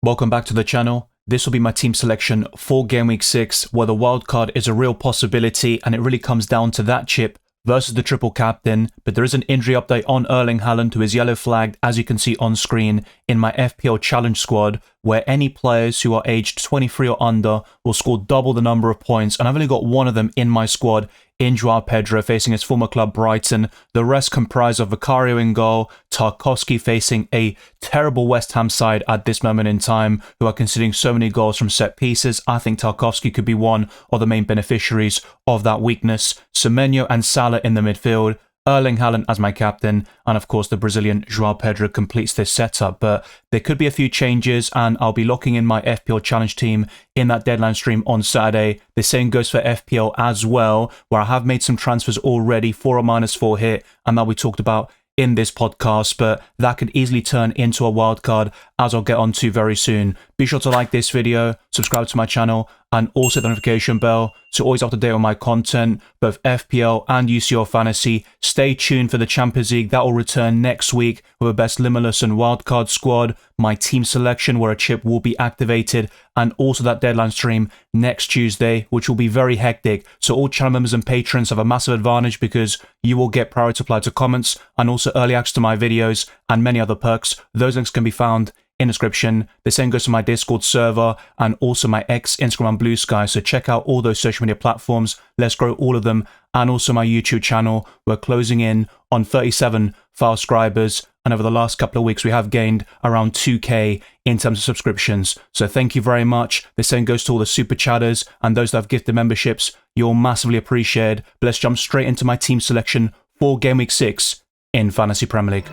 Welcome back to the channel. This will be my team selection for Game Week 6, where the wildcard is a real possibility and it really comes down to that chip versus the triple captain. But there is an injury update on Erling Haaland, who is yellow flagged, as you can see on screen, in my FPL challenge squad, where any players who are aged 23 or under will score double the number of points. And I've only got one of them in my squad, in João Pedro, facing his former club Brighton. The rest comprise of Vicario in goal, Tarkowski facing a terrible West Ham side at this moment in time, who are conceding so many goals from set pieces. I think Tarkowski could be one of the main beneficiaries of that weakness. Semenyo and Salah in the midfield, Erling Haaland as my captain, and of course the Brazilian João Pedro completes this setup. But there could be a few changes, and I'll be locking in my FPL challenge team in that deadline stream on Saturday. The same goes for FPL as well, where I have made some transfers already for a -4 hit, and that we talked about in this podcast, but that could easily turn into a wildcard, as I'll get onto very soon. Be sure to like this video, subscribe to my channel, and also the notification bell so always up to date on my content, both FPL and UCL Fantasy. Stay tuned for the Champions League. That will return next week with a best limitless and wildcard squad, my team selection where a chip will be activated, and also that deadline stream next Tuesday, which will be very hectic. So all channel members and patrons have a massive advantage because you will get priority applied to comments and also early access to my videos and many other perks. Those links can be found in the description. The same goes to my Discord server and also my X, Instagram and Blue Sky. So check out all those social media platforms. Let's grow all of them. And also my YouTube channel. We're closing in on 37 subscribers. And over the last couple of weeks, we have gained around 2K in terms of subscriptions. So thank you very much. The same goes to all the super chatters and those that have gifted memberships. You're massively appreciated. But let's jump straight into my team selection for Game Week 6 in Fantasy Premier League.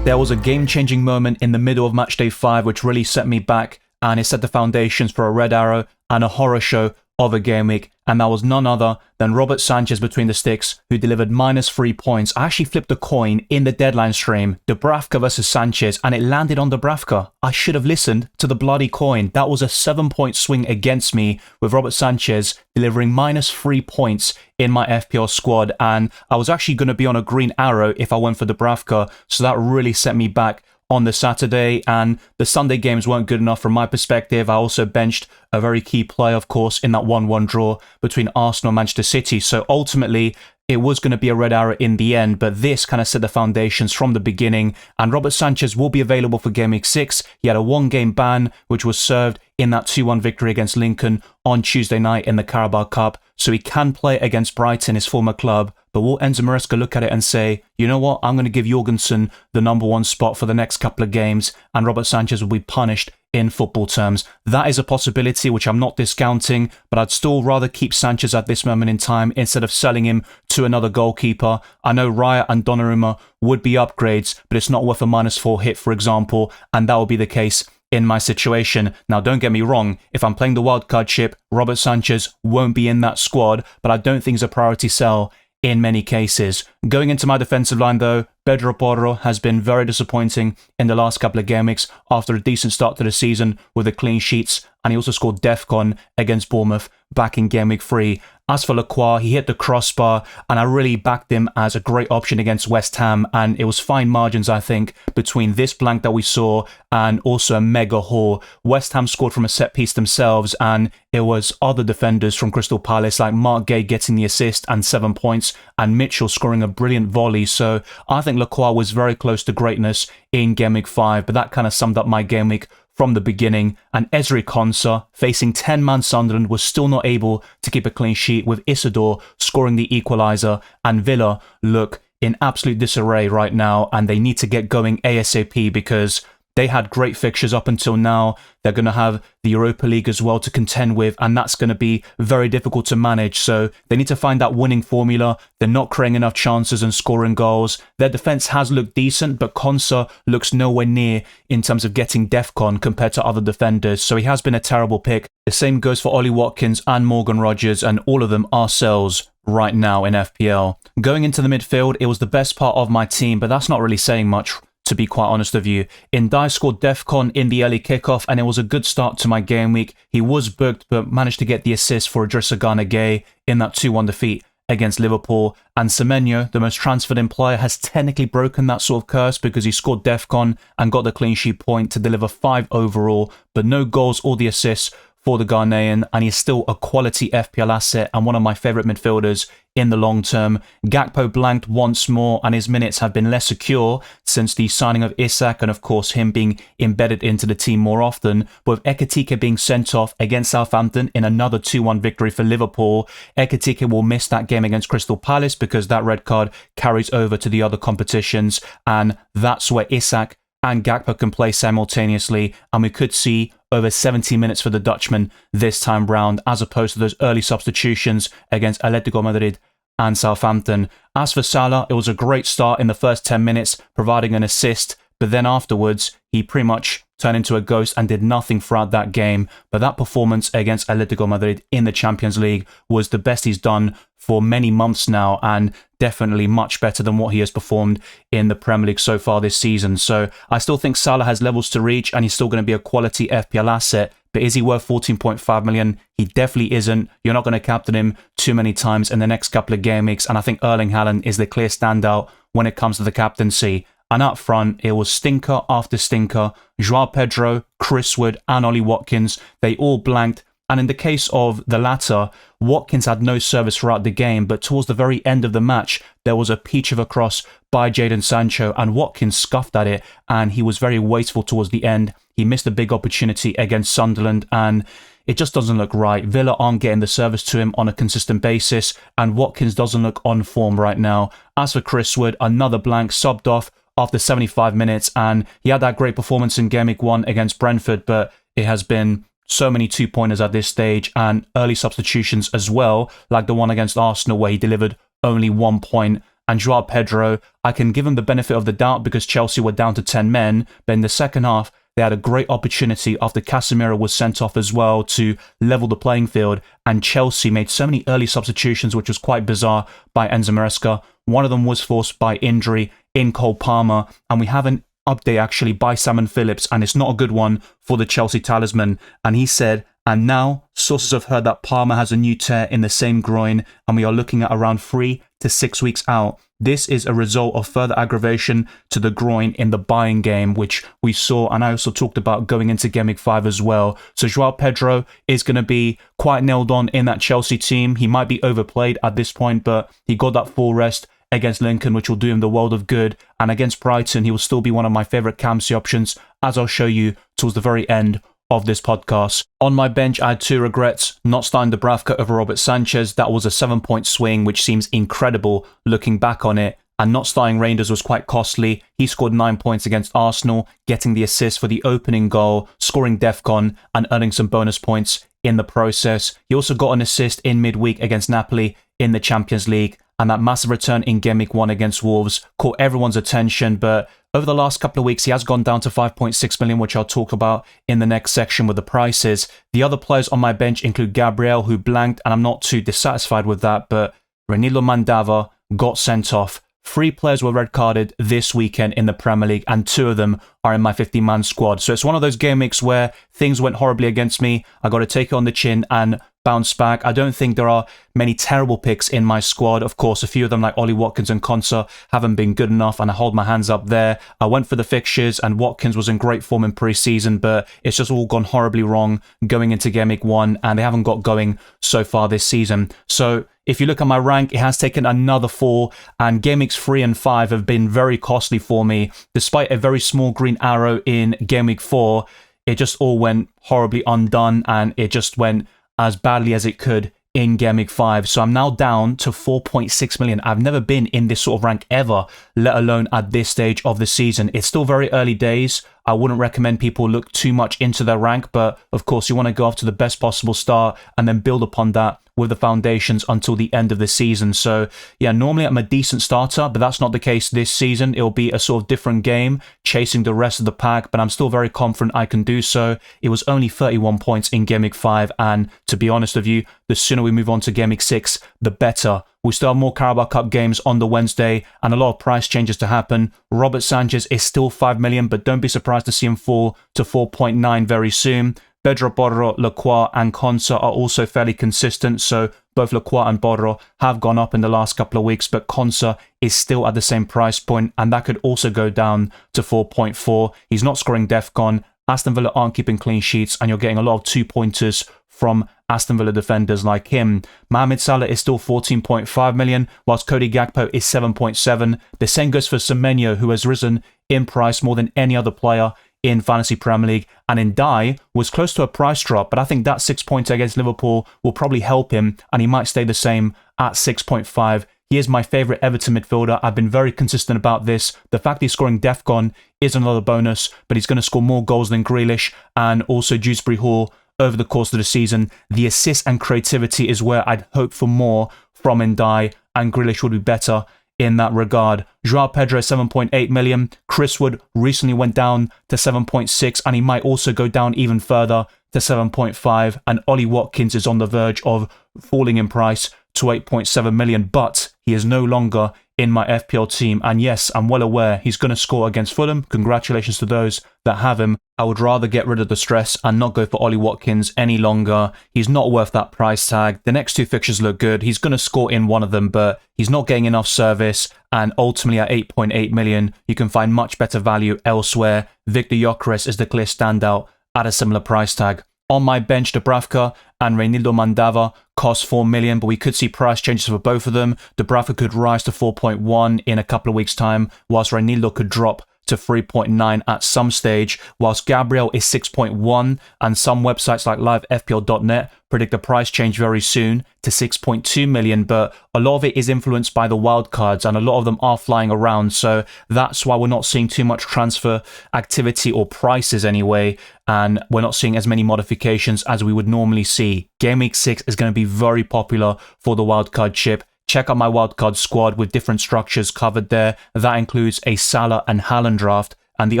There was a game-changing moment in the middle of matchday 5 which really set me back, and it set the foundations for a red arrow and a horror show of a game week, and that was none other than Robert Sanchez between the sticks, who delivered -3 points. I actually flipped a coin in the deadline stream, Dubravka versus Sanchez, and it landed on Dubravka. I should have listened to the bloody coin. That was a 7-point swing against me, with Robert Sanchez delivering -3 points in my FPL squad, and I was actually going to be on a green arrow if I went for Dubravka, so that really set me back on the Saturday. And the Sunday games weren't good enough from my perspective. I also benched a very key player, of course, in that 1-1 draw between Arsenal and Manchester City. So ultimately, it was going to be a red arrow in the end, but this kind of set the foundations from the beginning. And Robert Sanchez will be available for Game Week 6. He had a 1-game ban, which was served in that 2-1 victory against Lincoln on Tuesday night in the Carabao Cup. So he can play against Brighton, his former club. But will Enzo Maresca look at it and say, you know what, I'm going to give Jorgensen the #1 spot for the next couple of games, and Robert Sanchez will be punished in football terms? That is a possibility which I'm not discounting, but I'd still rather keep Sanchez at this moment in time instead of selling him to another goalkeeper. I know Raya and Donnarumma would be upgrades, but it's not worth a -4 hit, for example, and that will be the case in my situation. Now, don't get me wrong, if I'm playing the wildcard chip, Robert Sanchez won't be in that squad, but I don't think it's a priority sell in many cases. Going into my defensive line though, Pedro Porro has been very disappointing in the last couple of game weeks after a decent start to the season with the clean sheets, and he also scored DEFCON against Bournemouth back in Game Week 3. As for Lacroix, he hit the crossbar, and I really backed him as a great option against West Ham, and it was fine margins, I think, between this blank that we saw and also a mega haul. West Ham scored from a set piece themselves, and it was other defenders from Crystal Palace like Mark Gay getting the assist and 7 points, and Mitchell scoring a brilliant volley. So I think Lacroix was very close to greatness in Game Week 5, but that kind of summed up my game week from the beginning. And Ezri Konsa, facing 10-man Sunderland, was still not able to keep a clean sheet, with Isidore scoring the equaliser, and Villa look in absolute disarray right now, and they need to get going ASAP because they had great fixtures up until now. They're going to have the Europa League as well to contend with, and that's going to be very difficult to manage. So they need to find that winning formula. They're not creating enough chances and scoring goals. Their defence has looked decent, but Konsa looks nowhere near in terms of getting DEFCON compared to other defenders. So he has been a terrible pick. The same goes for Ollie Watkins and Morgan Rogers, and all of them are sells right now in FPL. Going into the midfield, it was the best part of my team, but that's not really saying much, to be quite honest with you. Ndai scored DEFCON in the early kickoff, and it was a good start to my game week. He was booked, but managed to get the assist for Idrissa Gana Gueye in that 2-1 defeat against Liverpool. And Semenyo, the most transferred in player, has technically broken that sort of curse because he scored DEFCON and got the clean sheet point to deliver 5 overall, but no goals or the assists for the Ghanaian, and he's still a quality FPL asset and one of my favourite midfielders in the long term. Gakpo blanked once more, and his minutes have been less secure since the signing of Isak and of course him being embedded into the team more often. But with Ekitike being sent off against Southampton in another 2-1 victory for Liverpool, Ekitike will miss that game against Crystal Palace because that red card carries over to the other competitions, and that's where Isak and Gakpo can play simultaneously, and we could see over 70 minutes for the Dutchman this time round, as opposed to those early substitutions against Atletico Madrid and Southampton. As for Salah, it was a great start in the first 10 minutes, providing an assist, but then afterwards, he pretty much turned into a ghost and did nothing throughout that game. But that performance against Atletico Madrid in the Champions League was the best he's done for many months now, and definitely much better than what he has performed in the Premier League so far this season. So I still think Salah has levels to reach, and he's still going to be a quality FPL asset. But is he worth 14.5 million? He definitely isn't. You're not going to captain him too many times in the next couple of game weeks, and I think Erling Haaland is the clear standout when it comes to the captaincy. And up front, it was stinker after stinker. Joao Pedro, Chris Wood, and Ollie Watkins, they all blanked. And in the case of the latter, Watkins had no service throughout the game, but towards the very end of the match, there was a peach of a cross by Jadon Sancho, and Watkins scuffed at it, and he was very wasteful towards the end. He missed a big opportunity against Sunderland, and it just doesn't look right. Villa aren't getting the service to him on a consistent basis, and Watkins doesn't look on form right now. As for Chris Wood, another blank, subbed off after 75 minutes, and he had that great performance in Game Week 1 against Brentford, but it has been so many 2-pointers at this stage and early substitutions as well, like the one against Arsenal where he delivered only 1 point. And Joao Pedro, I can give him the benefit of the doubt because Chelsea were down to 10 men, but in the second half, they had a great opportunity after Casemiro was sent off as well to level the playing field, and Chelsea made so many early substitutions, which was quite bizarre by Enzo Maresca. One of them was forced by injury in Cole Palmer, and we have an update actually by Simon Phillips, and it's not a good one for the Chelsea talisman. And he said, and now sources have heard that Palmer has a new tear in the same groin, and we are looking at around 3 to 6 weeks out. This is a result of further aggravation to the groin in the buying game, which we saw, and I also talked about going into Game Week 5 as well. So Joao Pedro is going to be quite nailed on in that Chelsea team. He might be overplayed at this point, but he got that full rest against Lincoln, which will do him the world of good. And against Brighton, he will still be one of my favourite captaincy options, as I'll show you towards the very end of this podcast. On my bench, I had 2 regrets. Not starting Dubravka over Robert Sanchez. That was a 7-point swing, which seems incredible looking back on it. And not starting Reinders was quite costly. He scored 9 points against Arsenal, getting the assist for the opening goal, scoring DEFCON, and earning some bonus points in the process. He also got an assist in midweek against Napoli in the Champions League. And that massive return in Game Week 1 against Wolves caught everyone's attention, but over the last couple of weeks, he has gone down to 5.6 million, which I'll talk about in the next section with the prices. The other players on my bench include Gabriel, who blanked, and I'm not too dissatisfied with that, but Renilo Mandava got sent off. 3 players were red-carded this weekend in the Premier League, and 2 of them are in my 50-man squad. So it's one of those game weeks where things went horribly against me. I got to take it on the chin and bounce back. I don't think there are many terrible picks in my squad. Of course, a few of them like Ollie Watkins and Konsa haven't been good enough, and I hold my hands up there. I went for the fixtures, and Watkins was in great form in pre-season, but it's just all gone horribly wrong going into Game Week 1, and they haven't got going so far this season. So if you look at my rank, it has taken another fall, and Game Weeks 3 and 5 have been very costly for me. Despite a very small green arrow in Game Week 4, it just all went horribly undone, and it just went as badly as it could in Game Week 5. So I'm now down to 4.6 million. I've never been in this sort of rank ever, let alone at this stage of the season. It's still very early days. I wouldn't recommend people look too much into their rank, but of course you want to go off to the best possible start and then build upon that with the foundations until the end of the season. So yeah, normally I'm a decent starter, but that's not the case this season. It'll be a sort of different game, chasing the rest of the pack, but I'm still very confident I can do so. It was only 31 points in Game Week 5, and to be honest with you, the sooner we move on to Game Week 6, the better. We still have more Carabao Cup games on the Wednesday and a lot of price changes to happen. Robert Sanchez is still 5 million, but don't be surprised to see him fall to 4.9 very soon. Pedro Porro, Lacroix and Konsa are also fairly consistent, so Both Lacroix and Borro have gone up in the last couple of weeks, but Konsa is still at the same price point, and that could also go down to 4.4. He's not scoring DEFCON. Aston Villa aren't keeping clean sheets, and you're getting a lot of 2-pointers from Aston Villa defenders like him. Mohamed Salah is still 14.5 million, whilst Cody Gakpo is 7.7. The same goes for Semenyo, who has risen in price more than any other player in Fantasy Premier League, and Ndai was close to a price drop, but I think that 6-pointer against Liverpool will probably help him, and he might stay the same at 6.5. He is my favourite Everton midfielder. I've been very consistent about this. The fact he's scoring DEFCON is another bonus, but he's going to score more goals than Grealish and also Dewsbury Hall over the course of the season. The assists and creativity is where I'd hope for more from Ndai, and Grealish would be better in that regard. Joao Pedro, 7.8 million. Chris Wood recently went down to 7.6, and he might also go down even further to 7.5. And Ollie Watkins is on the verge of falling in price to 8.7 million, but he is no longer in my FPL team. And yes, I'm well aware he's going to score against Fulham. Congratulations to those that have him. I would rather get rid of the stress and not go for Ollie Watkins any longer. He's not worth that price tag. The next two fixtures look good. He's going to score in one of them, but he's not getting enough service. And ultimately at 8.8 million, you can find much better value elsewhere. Victor Gyökeres is the clear standout at a similar price tag. On my bench, Dubravka and Reinildo Mandava cost 4 million, but we could see price changes for both of them. Dubravka could rise to 4.1 in a couple of weeks' time, whilst Reinildo could drop to 3.9 at some stage, whilst Gabriel is 6.1, and some websites like livefpl.net predict a price change very soon to 6.2 million, but a lot of it is influenced by the wildcards, and a lot of them are flying around, so that's why we're not seeing too much transfer activity or prices anyway, and we're not seeing as many modifications as we would normally see. Game Week 6 is going to be very popular for the wildcard chip. Check out my wildcard squad with different structures covered there. That includes a Salah and Haaland draft, and the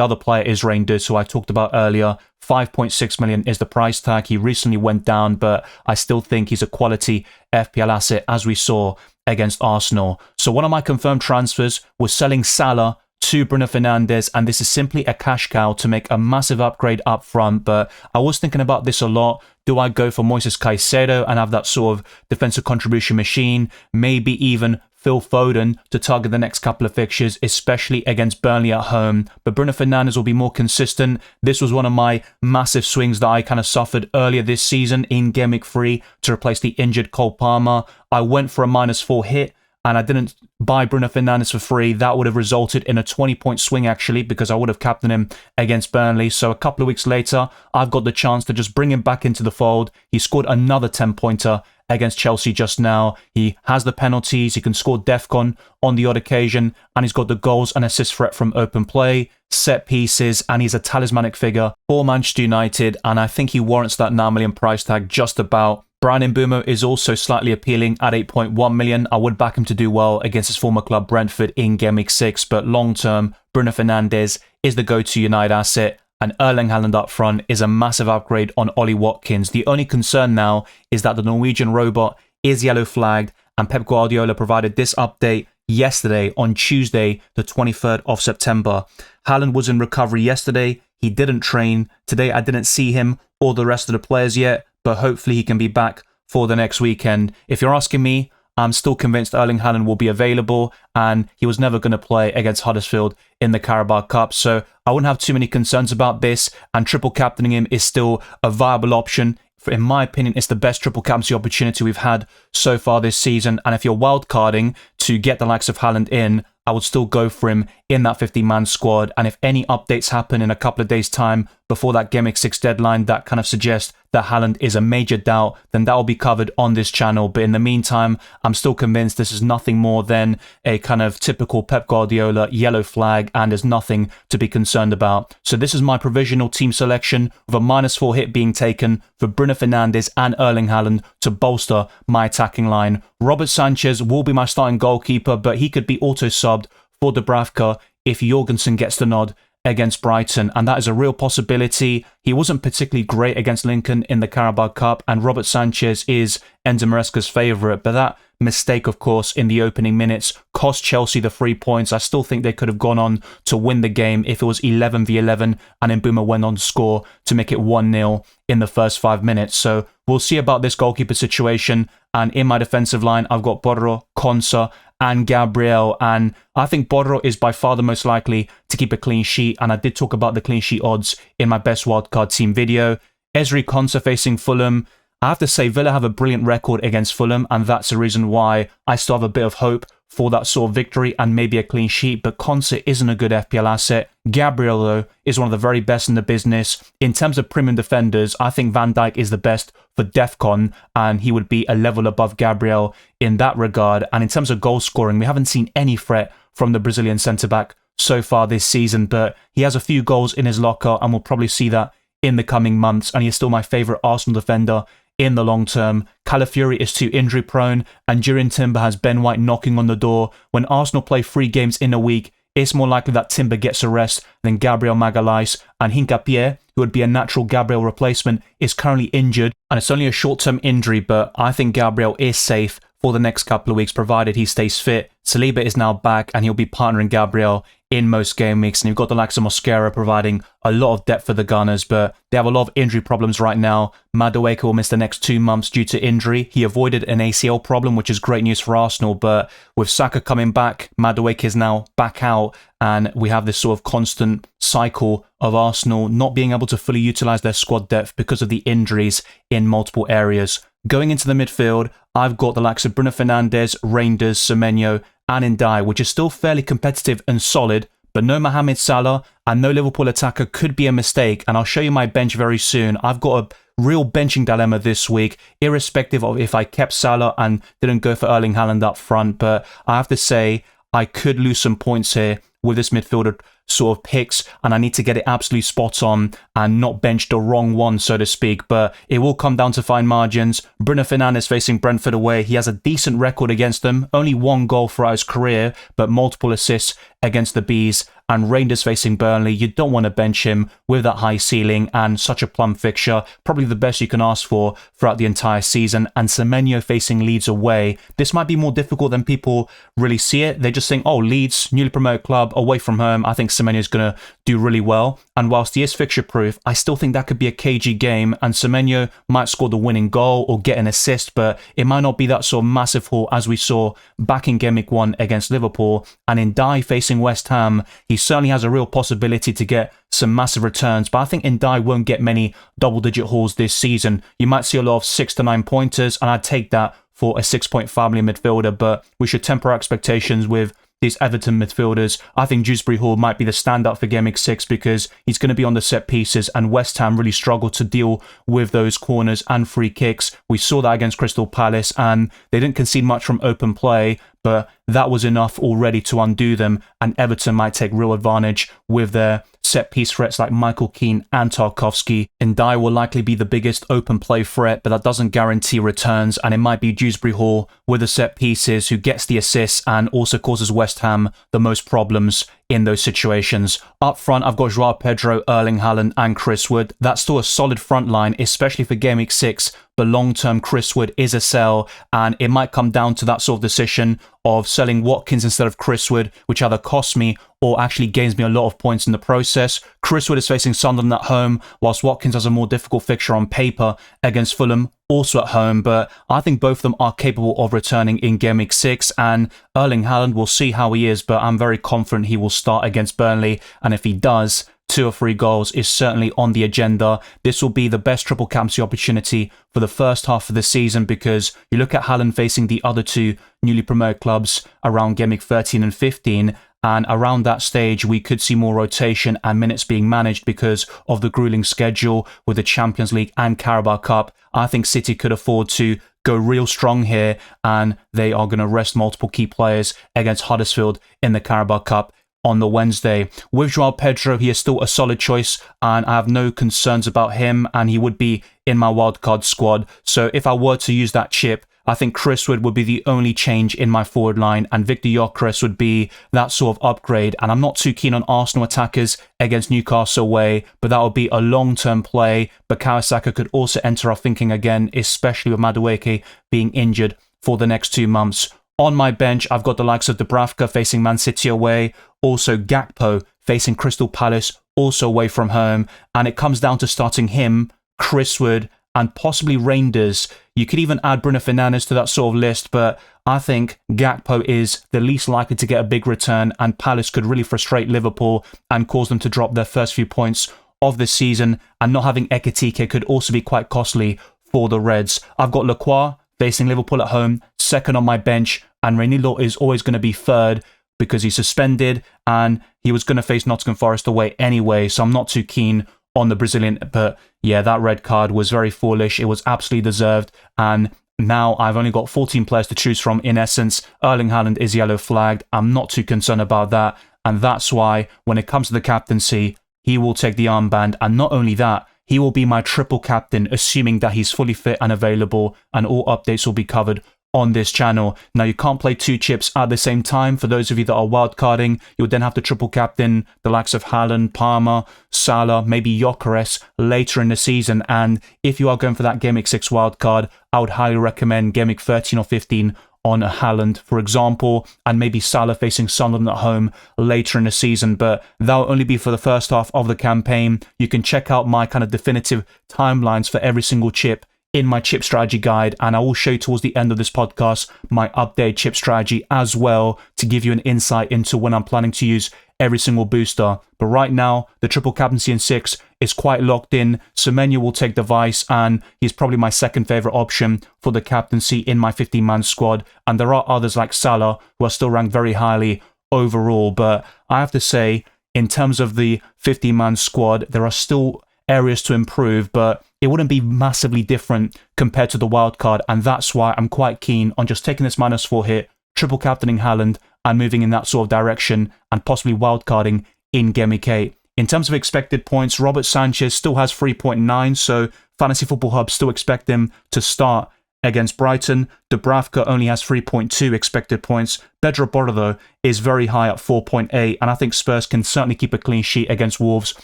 other player is Reinders, who I talked about earlier. 5.6 million is the price tag. He recently went down, but I still think he's a quality FPL asset, as we saw against Arsenal. So one of my confirmed transfers was selling Salah to Bruno Fernandes, and this is simply a cash cow to make a massive upgrade up front, but I was thinking about this a lot. Do I go for Moises Caicedo and have that sort of defensive contribution machine? Maybe even Phil Foden to target the next couple of fixtures, especially against Burnley at home. But Bruno Fernandes will be more consistent. This was one of my massive swings that I kind of suffered earlier this season in Game Week 3 to replace the injured Cole Palmer. I went for a -4 hit, and I didn't buy Bruno Fernandes for free. That would have resulted in a 20-point swing, actually, because I would have captained him against Burnley. So a couple of weeks later, I've got the chance to just bring him back into the fold. He scored another 10-pointer against Chelsea just now. He has the penalties. He can score DEFCON on the odd occasion, and he's got the goals and assist threat from open play, set pieces, and he's a talismanic figure for Manchester United, and I think he warrants that 9 million price tag just about. Bryan Mbeumo is also slightly appealing at 8.1 million. I would back him to do well against his former club Brentford in Game Week 6, but long term, Bruno Fernandes is the go-to United asset, and Erling Haaland up front is a massive upgrade on Ollie Watkins. The only concern now is that the Norwegian robot is yellow flagged, and Pep Guardiola provided this update yesterday on Tuesday, the 23rd of September. Haaland was in recovery yesterday. He didn't train. Today I didn't see him or the rest of the players yet, but hopefully he can be back for the next weekend. If you're asking me, I'm still convinced Erling Haaland will be available, and he was never going to play against Huddersfield in the Carabao Cup, so I wouldn't have too many concerns about this, and triple captaining him is still a viable option. In my opinion, it's the best triple captaincy opportunity we've had so far this season, and if you're wildcarding to get the likes of Haaland in, I would still go for him in that 50-man squad. And if any updates happen in a couple of days' time before that Game Week 6 deadline that kind of suggest that Haaland is a major doubt, then that will be covered on this channel. But in the meantime, I'm still convinced this is nothing more than a kind of typical Pep Guardiola yellow flag, and there's nothing to be concerned about. So this is my provisional team selection, with a -4 hit being taken for Bruno Fernandes and Erling Haaland to bolster my attacking line. Robert Sanchez will be my starting goalkeeper, but he could be auto-subbed for Dubravka if Jorgensen gets the nod against Brighton, and that is a real possibility. He wasn't particularly great against Lincoln in the Carabao Cup, and Robert Sanchez is Enzo Maresca's favourite, but that mistake, of course, in the opening minutes cost Chelsea the 3 points. I still think they could have gone on to win the game if it was 11v11 and Mbeumo went on to score to make it 1-0 in the first 5 minutes. So we'll see about this goalkeeper situation. And in my defensive line, I've got Borro, Konsa, and Gabriel. And I think Borro is by far the most likely to keep a clean sheet. And I did talk about the clean sheet odds in my best wildcard team video. Ezri Konsa facing Fulham. I have to say, Villa have a brilliant record against Fulham, and that's the reason why I still have a bit of hope for that sort of victory and maybe a clean sheet. But Konsa isn't a good FPL asset. Gabriel, though, is one of the very best in the business. In terms of premium defenders, I think Van Dijk is the best for DEFCON, and he would be a level above Gabriel in that regard. And in terms of goal scoring, we haven't seen any threat from the Brazilian centre-back so far this season, but he has a few goals in his locker, and we'll probably see that in the coming months. And he's still my favourite Arsenal defender in the long term. Calafiori is too injury prone, and Jurrien Timber has Ben White knocking on the door. When Arsenal play 3 games in a week, it's more likely that Timber gets a rest than Gabriel Magalhaes, and Hincapié, who would be a natural Gabriel replacement, is currently injured, and it's only a short-term injury, but I think Gabriel is safe for the next couple of weeks, provided he stays fit. Saliba is now back, and he'll be partnering Gabriel in most game weeks, and you've got the likes of Mosquera providing a lot of depth for the Gunners, but they have a lot of injury problems right now. Madueke will miss the next 2 months due to injury. He avoided an ACL problem, which is great news for Arsenal, but with Saka coming back, Madueke is now back out, and we have this sort of constant cycle of Arsenal not being able to fully utilise their squad depth because of the injuries in multiple areas. Going into the midfield, I've got the likes of Bruno Fernandes, Reinders, Semenyo, and Ndiaye, which is still fairly competitive and solid, but no Mohamed Salah and no Liverpool attacker could be a mistake, and I'll show you my bench very soon. I've got a real benching dilemma this week, irrespective of if I kept Salah and didn't go for Erling Haaland up front, but I have to say I could lose some points here with this midfielder sort of picks, and I need to get it absolutely spot on and not bench the wrong one, so to speak, but it will come down to fine margins. Bruno Fernandes facing Brentford away. He has a decent record against them, only 1 goal throughout his career, but multiple assists against the Bees. And Reinders facing Burnley, you don't want to bench him with that high ceiling and such a plum fixture, probably the best you can ask for throughout the entire season. And Semenyo facing Leeds away. This might be more difficult than people really see it. They just think, oh, Leeds, newly promoted club, away from home. I think Semenyo is going to do really well. And whilst he is fixture proof, I still think that could be a cagey game, and Semenyo might score the winning goal or get an assist, but it might not be that sort of massive haul as we saw back in Gameweek 1 against Liverpool. And Ndiaye facing West Ham, he certainly has a real possibility to get some massive returns, but I think Ndiaye won't get many double-digit hauls this season. You might see a lot of 6 to 9 pointers, and I'd take that for a 6.5 million midfielder, but we should temper our expectations with these Everton midfielders. I think Dewsbury Hall might be the standout for Gameweek 6 because he's going to be on the set pieces, and West Ham really struggled to deal with those corners and free kicks. We saw that against Crystal Palace, and they didn't concede much from open play, but that was enough already to undo them, and Everton might take real advantage with their set-piece threats like Michael Keane and Tarkowski. Ndiaye will likely be the biggest open play threat, but that doesn't guarantee returns, and it might be Dewsbury Hall with the set-pieces who gets the assists and also causes West Ham the most problems in those situations. Up front, I've got Joao Pedro, Erling Haaland, and Chris Wood. That's still a solid front line, especially for Gameweek 6, but long-term Chris Wood is a sell, and it might come down to that sort of decision of selling Watkins instead of Chris Wood, which either costs me or actually gains me a lot of points in the process. Chris Wood is facing Sunderland at home, whilst Watkins has a more difficult fixture on paper against Fulham, also at home, but I think both of them are capable of returning in Gameweek 6, and Erling Haaland, will see how he is, but I'm very confident he will start against Burnley, and if he does, 2 or 3 goals is certainly on the agenda. This will be the best triple captaincy opportunity for the first half of the season, because you look at Haaland facing the other 2 newly promoted clubs around Gameweek 13 and 15, and around that stage we could see more rotation and minutes being managed because of the grueling schedule with the Champions League and Carabao Cup. I think City could afford to go real strong here, and they are going to rest multiple key players against Huddersfield in the Carabao Cup on the Wednesday. With Joao Pedro, he is still a solid choice, and I have no concerns about him, and he would be in my wildcard squad. So if I were to use that chip, I think Chris Wood would be the only change in my forward line, and Victor Gyökeres would be that sort of upgrade. And I'm not too keen on Arsenal attackers against Newcastle away, but that would be a long-term play. But Kawasaka could also enter our thinking again, especially with Madueke being injured for the next 2 months. On my bench, I've got the likes of Dubravka facing Man City away, also Gakpo facing Crystal Palace, also away from home, and it comes down to starting him, Chris Wood, and possibly Reinders. You could even add Bruno Fernandes to that sort of list, but I think Gakpo is the least likely to get a big return, and Palace could really frustrate Liverpool and cause them to drop their first few points of this season, and not having Ekitike could also be quite costly for the Reds. I've got Lacroix facing Liverpool at home, second on my bench, and Reinier is always going to be third because he's suspended and he was going to face Nottingham Forest away anyway, so I'm not too keen on the Brazilian. But yeah, that red card was very foolish. It was absolutely deserved, and now I've only got 14 players to choose from. In essence, Erling Haaland is yellow flagged. I'm not too concerned about that, and that's why when it comes to the captaincy, he will take the armband, and not only that, he will be my triple captain, assuming that he's fully fit and available, and all updates will be covered on this channel. Now, you can't play 2 chips at the same time. For those of you that are wildcarding, you'll then have to triple captain the likes of Haaland, Palmer, Salah, maybe Gyökeres later in the season. And if you are going for that Game Week 6 wildcard, I would highly recommend Game Week 13 or 15 on a Haaland, for example, and maybe Salah facing Sunderland at home later in the season, but that'll only be for the first half of the campaign. You can check out my kind of definitive timelines for every single chip in my chip strategy guide, and I will show you towards the end of this podcast my updated chip strategy as well to give you an insight into when I'm planning to use every single booster. But right now, the triple captaincy in 6 is quite locked in. Semenyo will take the vice, and he's probably my second favourite option for the captaincy in my 15-man squad. And there are others like Salah who are still ranked very highly overall. But I have to say, in terms of the 15-man squad, there are still areas to improve, but it wouldn't be massively different compared to the wildcard. And that's why I'm quite keen on just taking this -4 hit, triple captaining Haaland, and moving in that sort of direction, and possibly wildcarding in Game Week 8. In terms of expected points, Robert Sanchez still has 3.9, so Fantasy Football Hub still expect him to start against Brighton. Dubravka only has 3.2 expected points. Pedro Porro, though, is very high at 4.8, and I think Spurs can certainly keep a clean sheet against Wolves,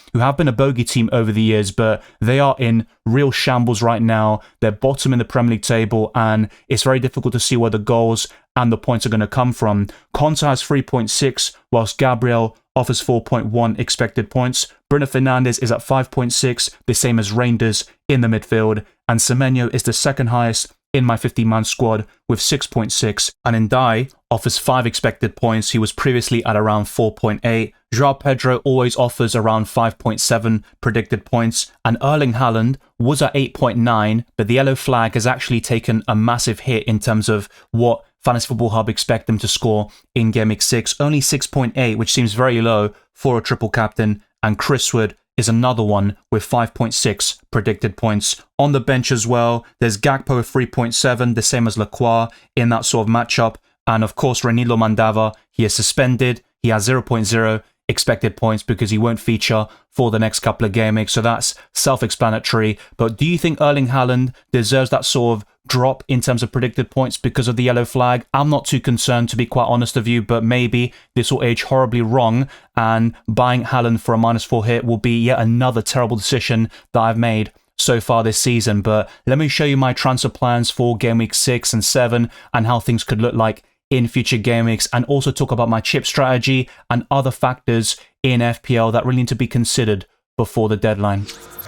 who have been a bogey team over the years, but they are in real shambles right now. They're bottom in the Premier League table, and it's very difficult to see where the goals and the points are going to come from. Konsa has 3.6, whilst Gabriel offers 4.1 expected points. Bruno Fernandes is at 5.6, the same as Reinders in the midfield, and Semenyo is the second highest in my 50-man squad with 6.6, and Ndai offers 5 expected points. He was previously at around 4.8. João Pedro always offers around 5.7 predicted points, and Erling Haaland was at 8.9, but the yellow flag has actually taken a massive hit in terms of what Fantasy Football Hub expect them to score in Game Week 6. Only 6.8, which seems very low for a triple captain, and Chris Wood is another one with 5.6 predicted points. On the bench as well, there's Gakpo with 3.7, the same as Lacroix in that sort of matchup. And of course, Renilo Mandava, he is suspended. He has 0.0 expected points because he won't feature for the next couple of game weeks. So that's self-explanatory. But do you think Erling Haaland deserves that sort of drop in terms of predicted points because of the yellow flag? I'm not too concerned, to be quite honest with you, but maybe this will age horribly wrong, and buying Haaland for a -4 hit will be yet another terrible decision that I've made so far this season. But let me show you my transfer plans for Game Week 6 and 7 and how things could look like in future game weeks, and also talk about my chip strategy and other factors in FPL that really need to be considered before the deadline.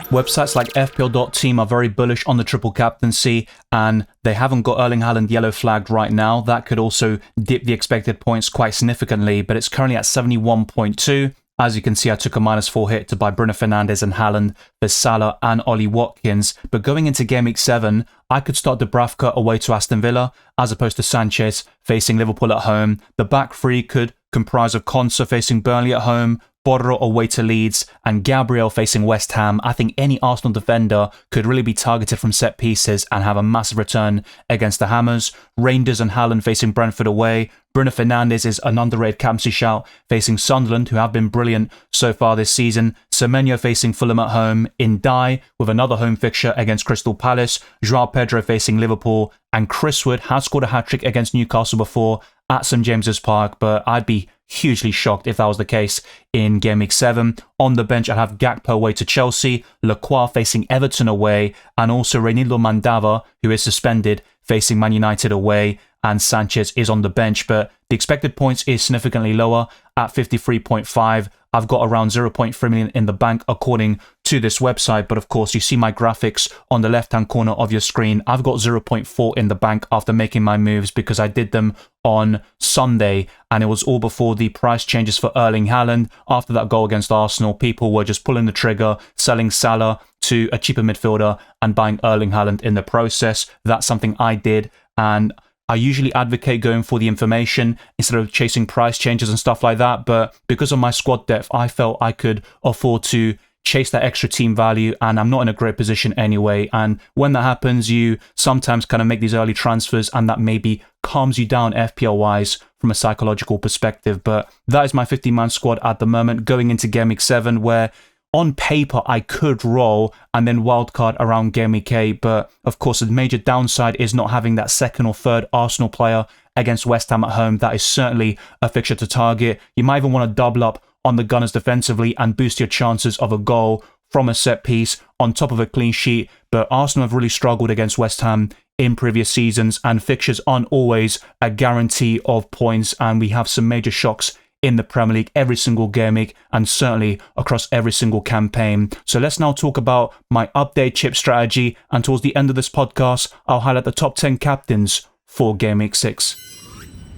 Websites like FPL.team are very bullish on the triple captaincy, and they haven't got Erling Haaland yellow flagged right now. That could also dip the expected points quite significantly, but it's currently at 71.2. As you can see, I took a -4 hit to buy Bruno Fernandes and Haaland for Salah and Ollie Watkins. But going into Game Week 7, I could start Dubravka away to Aston Villa, as opposed to Sanchez facing Liverpool at home. The back three could comprise of Konsa facing Burnley at home, Borro away to Leeds, and Gabriel facing West Ham. I think any Arsenal defender could really be targeted from set pieces and have a massive return against the Hammers. Reinders and Haaland facing Brentford away. Bruno Fernandes is an underrated captaincy shout facing Sunderland, who have been brilliant so far this season. Semenyo facing Fulham at home. Ndai with another home fixture against Crystal Palace. João Pedro facing Liverpool. And Chris Wood has scored a hat-trick against Newcastle before at St James's Park, but I'd be hugely shocked if that was the case in Game Week 7. On the bench, I'd have Gakpo away to Chelsea, Lacroix facing Everton away, and also Renilo Mandava, who is suspended, facing Man United away, and Sanchez is on the bench, but the expected points is significantly lower at 53.5. I've got around 0.3 million in the bank according to this website, but of course you see my graphics on the left-hand corner of your screen. I've got 0.4 in the bank after making my moves because I did them on Sunday, and it was all before the price changes for Erling Haaland. After that goal against Arsenal, people were just pulling the trigger, selling Salah to a cheaper midfielder and buying Erling Haaland in the process. That's something I did, and I usually advocate going for the information instead of chasing price changes and stuff like that, but because of my squad depth, I felt I could afford to chase that extra team value, and I'm not in a great position anyway. And when that happens, you sometimes kind of make these early transfers, and that maybe calms you down FPL-wise from a psychological perspective. But that is my 50-man squad at the moment, going into Game Week 7, where on paper, I could roll and then wildcard around Game Week 8, but of course, the major downside is not having that second or third Arsenal player against West Ham at home. That is certainly a fixture to target. You might even want to double up on the Gunners defensively and boost your chances of a goal from a set piece on top of a clean sheet, but Arsenal have really struggled against West Ham in previous seasons, and fixtures aren't always a guarantee of points, and we have some major shocks in the Premier League every single game week and certainly across every single campaign. So let's now talk about my update chip strategy, and towards the end of this podcast, I'll highlight the top 10 captains for Game Week 6.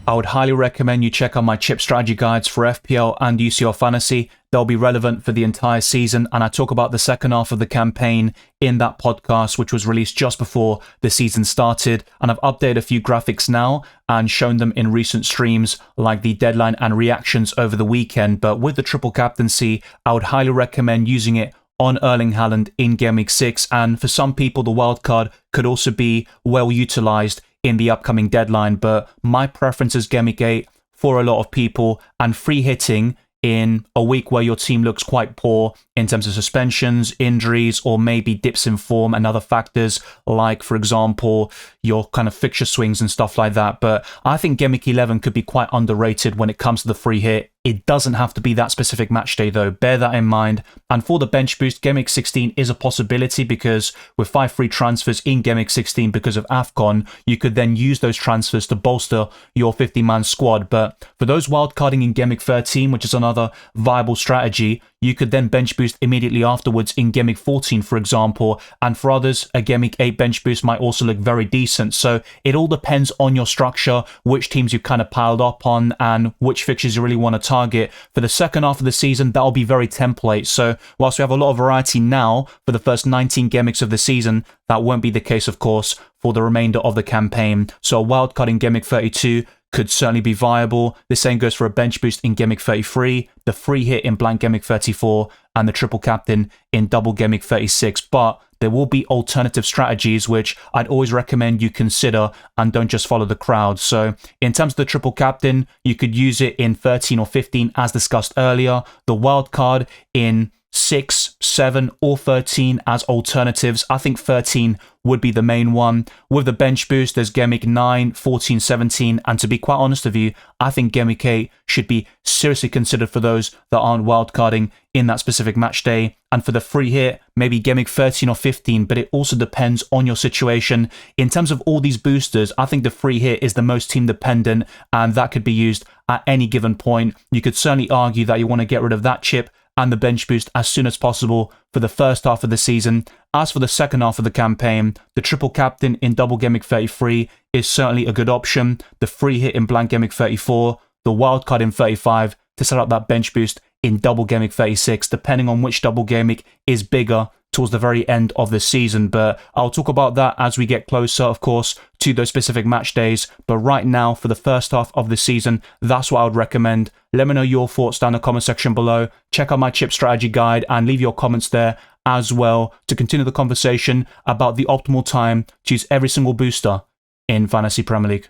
I would highly recommend you check out my chip strategy guides for FPL and UCL Fantasy. They'll be relevant for the entire season, and I talk about the second half of the campaign in that podcast, which was released just before the season started. And I've updated a few graphics now and shown them in recent streams, like the deadline and reactions over the weekend. But with the triple captaincy, I would highly recommend using it on Erling Haaland in Game Week 6. And for some people, the wildcard could also be well utilized in the upcoming deadline, but my preference is Game Week 8 for a lot of people, and free hitting in a week where your team looks quite poor in terms of suspensions, injuries, or maybe dips in form and other factors like, for example, your kind of fixture swings and stuff like that. But I think Game Week 11 could be quite underrated when it comes to the free hit. It doesn't have to be that specific match day though, bear that in mind. And for the bench boost, Game Week 16 is a possibility because with 5 free transfers in Game Week 16 because of AFCON, you could then use those transfers to bolster your 50-man squad. But for those wildcarding in Game Week 13, which is another viable strategy, you could then bench boost immediately afterwards in Game Week 14, for example. And for others, a Game Week 8 bench boost might also look very decent. So it all depends on your structure, which teams you've kind of piled up on, and which fixtures you really want to target. For the second half of the season, that'll be very template. So whilst we have a lot of variety now for the first 19 Game Weeks of the season, that won't be the case, of course, for the remainder of the campaign. So a wildcard in Game Week 32 could certainly be viable. The same goes for a bench boost in Game Week 33, the free hit in blank Game Week 34, and the triple captain in double Game Week 36. But there will be alternative strategies which I'd always recommend you consider and don't just follow the crowd. So in terms of the triple captain, you could use it in 13 or 15 as discussed earlier. The wild card in 6, 7 or 13 as alternatives. I think 13 would be the main one. With the bench boost, there's Game Week 9, 14, 17, and to be quite honest with you, I think Game Week 8 should be seriously considered for those that aren't wildcarding in that specific match day. And for the free hit, maybe Game Week 13 or 15, but it also depends on your situation. In terms of all these boosters, I think the free hit is the most team dependent, and that could be used at any given point. You could certainly argue that you want to get rid of that chip and the bench boost as soon as possible for the first half of the season. As for the second half of the campaign, the triple captain in double Game Week 33 is certainly a good option. The free hit in blank Game Week 34, the wild card in 35 to set up that bench boost in double Game Week 36, depending on which double game week is bigger towards the very end of the season. But I'll talk about that as we get closer, of course, to those specific match days. But right now, for the first half of the season, that's what I would recommend. Let me know your thoughts down in the comment section below. Check out my chip strategy guide and leave your comments there as well to continue the conversation about the optimal time to use every single booster in Fantasy Premier League.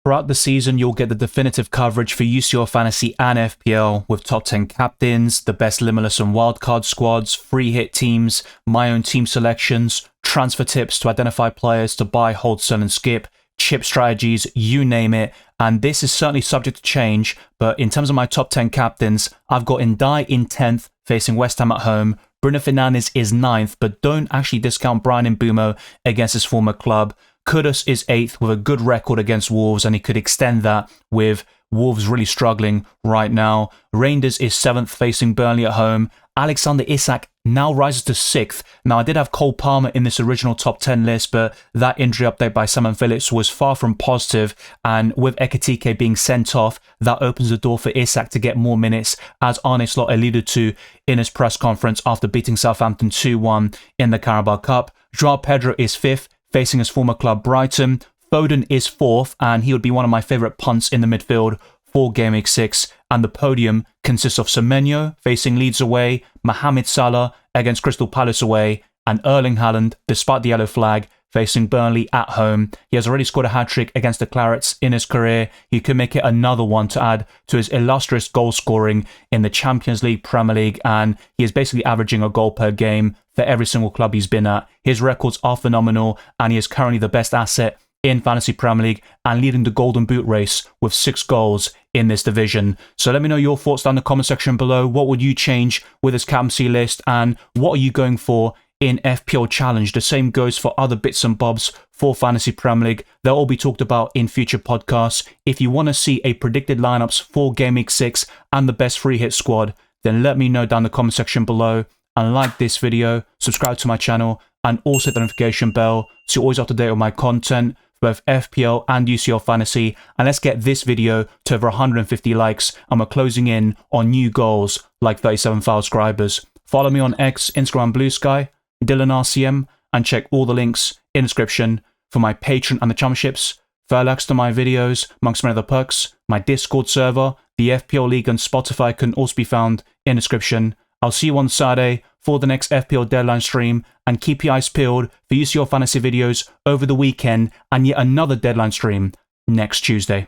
Throughout the season, you'll get the definitive coverage for UCL Fantasy and FPL with top 10 captains, the best limitless and wildcard squads, free hit teams, my own team selections, transfer tips to identify players to buy, hold, sell and skip, chip strategies, you name it. And this is certainly subject to change, but in terms of my top 10 captains, I've got Ndai in 10th, facing West Ham at home. Bruno Fernandes is 9th, but don't actually discount Brian Mbeumo against his former club. Kudus is 8th with a good record against Wolves, and he could extend that with Wolves really struggling right now. Rangers is 7th, facing Burnley at home. Alexander Isak now rises to 6th. Now, I did have Cole Palmer in this original top 10 list, but that injury update by Simon Phillips was far from positive, and with Ekitike being sent off, that opens the door for Isak to get more minutes, as Arne Slot alluded to in his press conference after beating Southampton 2-1 in the Carabao Cup. Joao Pedro is 5th, facing his former club Brighton. Foden is 4th, and he would be one of my favourite punts in the midfield for Game Week 6, and the podium consists of Semenyo facing Leeds away, Mohamed Salah against Crystal Palace away, and Erling Haaland, despite the yellow flag, facing Burnley at home. He has already scored a hat-trick against the Clarets in his career. He could make it another one to add to his illustrious goal scoring in the Champions League, Premier League, and he is basically averaging a goal per game for every single club he's been at. His records are phenomenal, and he is currently the best asset in Fantasy Premier League and leading the Golden Boot race with 6 goals in this division. So let me know your thoughts down in the comment section below. What would you change with this captaincy list, and what are you going for in FPL Challenge? The same goes for other bits and bobs for Fantasy Premier League. They'll all be talked about in future podcasts. If you want to see a predicted lineups for Game Week 6 and the best free hit squad, then let me know down in the comment section below, and like this video, subscribe to my channel, and also hit the notification bell so you're always up to date with my content for both FPL and UCL Fantasy. And let's get this video to over 150 likes, and we're closing in on new goals like 37,000 subscribers. Follow me on X, Instagram, Blue Sky, Dylan RCM, and check all the links in the description for my Patreon and the Championships, further access to my videos, amongst many other perks. My Discord server, the FPL League, and Spotify can also be found in the description. I'll see you on Saturday for the next FPL deadline stream, and keep your eyes peeled for UCL Fantasy videos over the weekend and yet another deadline stream next Tuesday.